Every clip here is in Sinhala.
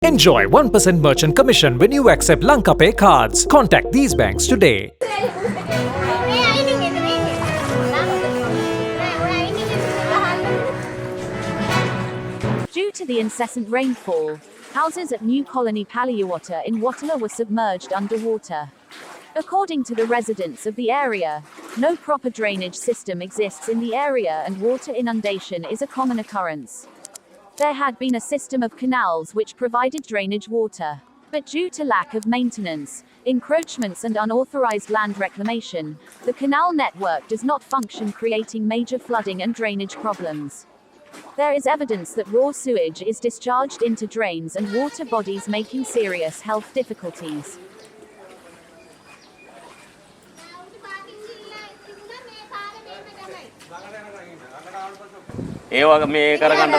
Enjoy 1% merchant commission when you accept Lanka Pay cards. Contact these banks today. Due to the incessant rainfall, houses at New Colony Palliyawatte in Wattala were submerged underwater. According to the residents of the area, no proper drainage system exists in the area and water inundation is a common occurrence. There had been a system of canals which provided drainage water. But due to lack of maintenance, encroachments and unauthorized land reclamation, the canal network does not function, creating major flooding and drainage problems. There is evidence that raw sewage is discharged into drains and water bodies, making serious health difficulties. ඒව මේ කරගන්න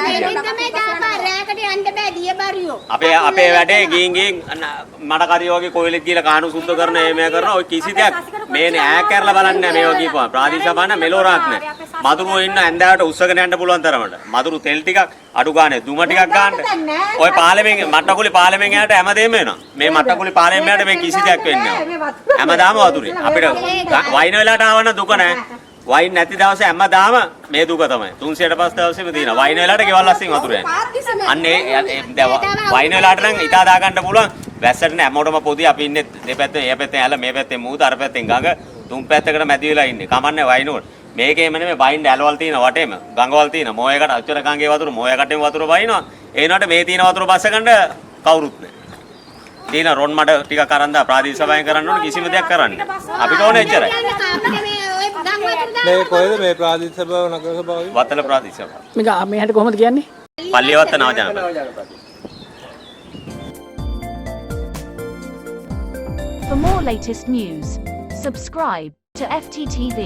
අපේ වැඩේ ගින් මඩ කරිය වගේ කොයිලෙක් කියලා කාණු සුද්ධ කරන මේ කරන ඔය කිසි දෙයක් මේ ඈ කරලා බලන්නේ මේව කියපුවා ප්‍රාදේශීය සභාවන මෙලොරක් නෑ මදුරුවෝ ඉන්න ඇඳාවට උස්සගෙන යන්න පුළුවන් තරමට මදුරු තෙල් ටිකක් අඩු ගානේ දුම ටිකක් ගන්න ඔය පාලමෙන් මට්ටකුලි පාලමෙන් යට හැමදේම වෙනවා මේ මට්ටකුලි පාලමෙන් යට මේ කිසි දෙයක් වෙන්නේ නෑ හැමදාම වතුරේ අපිට වයින් වෙලාවට ආවන දුක නෑ වයින් නැති දවසේ හැමදාම මේ දුක තමයි 365 දවසෙම තියෙනවා වයින් වෙලාවට ගෙවල් අස්සින් වතුර යනවා අන්නේ වයින් වෙලාවට නම් ඉතා දා ගන්න පුළුවන් වැස්සට නෑ හැමෝටම පොදි අපි ඉන්නේ දෙපැත්තේ ඒ පැත්තේ ඇල මේ පැත්තේ මූද අර පැත්තෙන් ගඟ තුන් පැත්තකට මැදි වෙලා ඉන්නේ කමන්නේ වයින් උඩ මේකේම නෙමෙයි වයින් ඇලවල් තියෙන වටේම ගඟවල් තියෙන මොයකට අච්චර ගඟේ වතුර මොයකටම වතුර වයින්නවා ඒ නට මේ තියෙන වතුර බස්ස ගන්න කවුරුත් නෑ තියෙන රොන් මඩ ටිකක් අරන් දා ප්‍රාදේශීය සභාවෙන් කරන්න ඕනේ කිසිම දෙයක් කරන්නේ අපිට ඕනේ එච්චරයි මේ කොහෙද මේ ප්‍රාදේශීය සභාව නගර සභාව වත්තල ප්‍රාදේශීය සභාව මේක මෙහෙට කොහොමද කියන්නේ පල්ලියවත්ත නව ජනපද For more latest news, subscribe to FTTV.